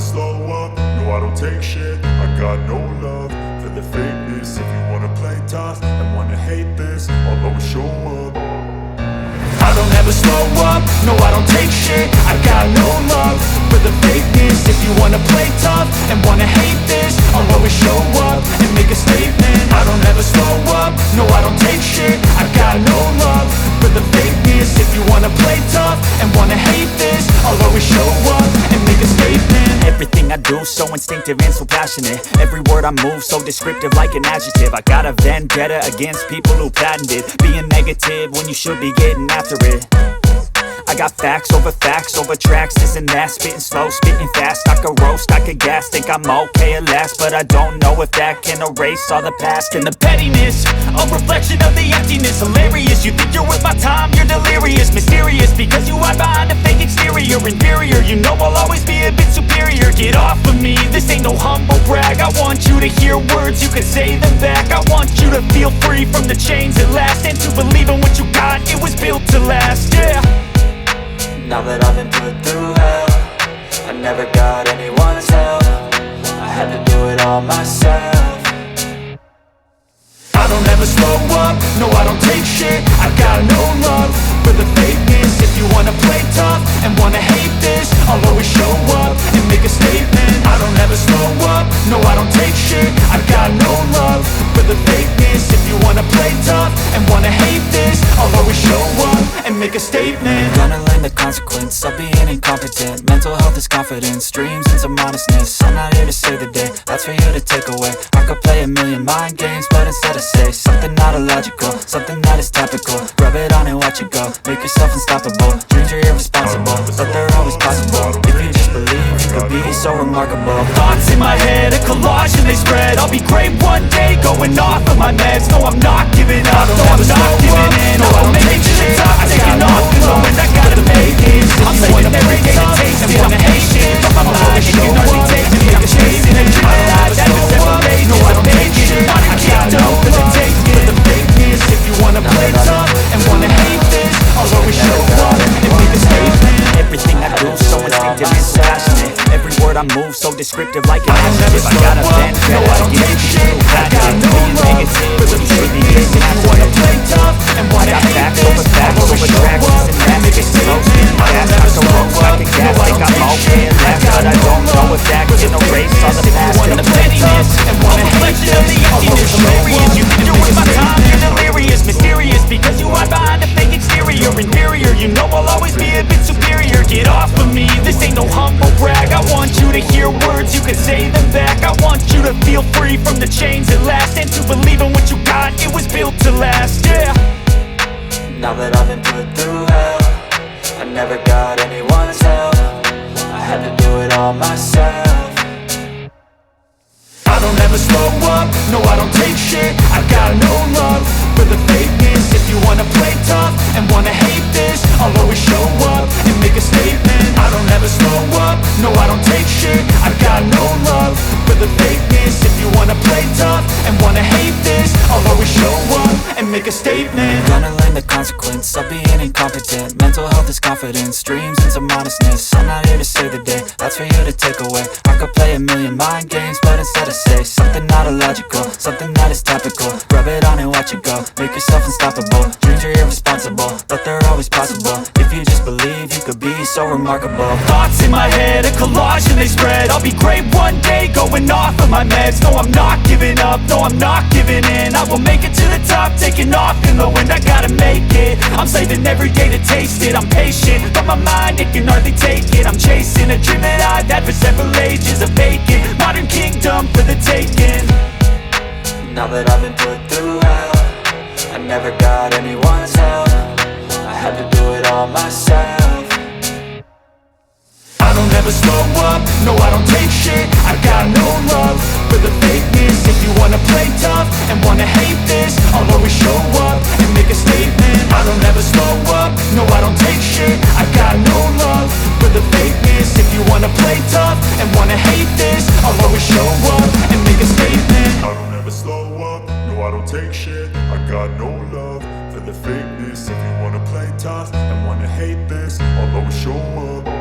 slow up, no I don't take shit. I got no love for the fakeness. If you wanna play tough and wanna hate this, I'll always show up. I don't ever slow up, no I don't take shit. I got no love for the fakeness. If you wanna play tough and wanna hate this, I'll always show up and make a statement. I don't ever slow up, no I don't take shit. I got no love for the fakeness. If you wanna play tough and wanna hate this, I'll always show up and make a statement. Everything I do so instinctive and so passionate. Every word I move so descriptive like an adjective. I got a vendetta against people who patented being negative when you should be getting after it. I got facts over tracks, this and that. Spitting slow, spitting fast. I could roast, I could gas. Think I'm okay at last, but I don't know if that can erase all the past. And the pettiness, a reflection of the emptiness. Hilarious, you think you're worth my time, you're delirious. Mysterious, because you hide behind a fake exterior. Inferior, you know I'll always be a bit superior. Get off of me, this ain't no humble brag. I want you to hear words, you can say them back. I want you to feel free from the chains at last, and to believe in what you got, it was built to last, yeah. Now that I've been put through hell, I never got anyone's help. I had to do it all myself. I don't ever slow up, no I don't take shit. I got no love for the fakeness. If you wanna play tough and wanna hate this, I'll always show up and make a statement. I don't ever slow up, no I don't take shit. I got no love for the fakeness. If you wanna play tough and wanna hate this, I'll always show up and make a statement. Gonna learn the consequence of being incompetent. Mental health is confidence, dreams and some honestness. I'm not here to save the day, that's for you to take away. I could play a million mind games, but instead I say something not illogical, something that is topical. Rub it on and watch it go, make yourself unstoppable. Dreams are irresponsible, but they're always possible. If you just believe, you could be so remarkable. Thoughts in my head, a collage and they spread. I'll be great one day, going off of my meds. No, I'm not giving up, no, I'm not giving in. I will make it to the top, taking off the low end. I gotta make it. I'm saving every day to taste it. Wanna hate it, but my mind, it can only take me. I'm chasing a dream that I've never separated. No, I don't make it, I can't know for the taking. For the fakeness, if you wanna play tough and wanna hate this, I'll always show up and make a statement. Everything I do so instinctive and so passionate. Every word I move so descriptive like an adjective. I got a vendetta, no I don't take shit. I got no love for the fakeness. If you wanna play tough and wanna hate this, I'll always show up and make a statement. I don't ever slow up, no I don't take shit. I got no love for the fakeness. If you wanna play tough and wanna hate this, I'll always show up You think you're worth my time, you're delirious. Mysterious, because you hide behind a fake exterior. Inferior, you know I'll always be a bit superior. Get off of me, this ain't no humble brag. I want you to hear words, you can say them back. I want you to feel free from the chains at last, and to believe in what you got, it was built to last, yeah. Now that I've been put through hell, I never got anyone's help. I had to do it all myself. I don't ever slow up, no I don't take shit. I got no love for the fakeness. If you wanna play tough and wanna hate this, I'll always show up and make a statement. I don't ever slow up, no I don't take shit. I got no love for the fakeness. If you wanna play tough and wanna hate this, I'll always show up and make a statement. Gonna learn the consequence of being incompetent. Mental health is confidence, dreams and some honestness. I'm not here to save the day, that's for you to take away. I could play a million mind games, but instead I say something not illogical, something that is topical. Rub it on and watch it go, make yourself unstoppable. Dreams are irresponsible, but they're always possible. If you just believe, you could be so remarkable. Thoughts in my head, a collage and they spread. I'll be great one day, going off of my meds. No, I'm not giving up, no, I'm not giving in. I will make it to the top, taking off in the wind. I gotta make it, I'm saving every day to taste it. I'm patient, but my mind, it can hardly take it. I'm chasing a dream that I've had for several ages. A vacant, modern kingdom for the taking. Now that I've been put through hell, I never got anyone's help. I had to do it all myself. I don't ever slow up, no I don't take shit. I got no love for the fakeness. If you wanna play tough and wanna hate this, I'll always show up and make a statement. I don't ever slow up, no I don't take shit. I got no love for the fakeness. If you wanna play tough and wanna hate this, I'll always show up and make a statement. I don't ever slow up, no I don't take shit. I got no love for the fakeness. If you wanna play tough and wanna hate this, I'll always show up.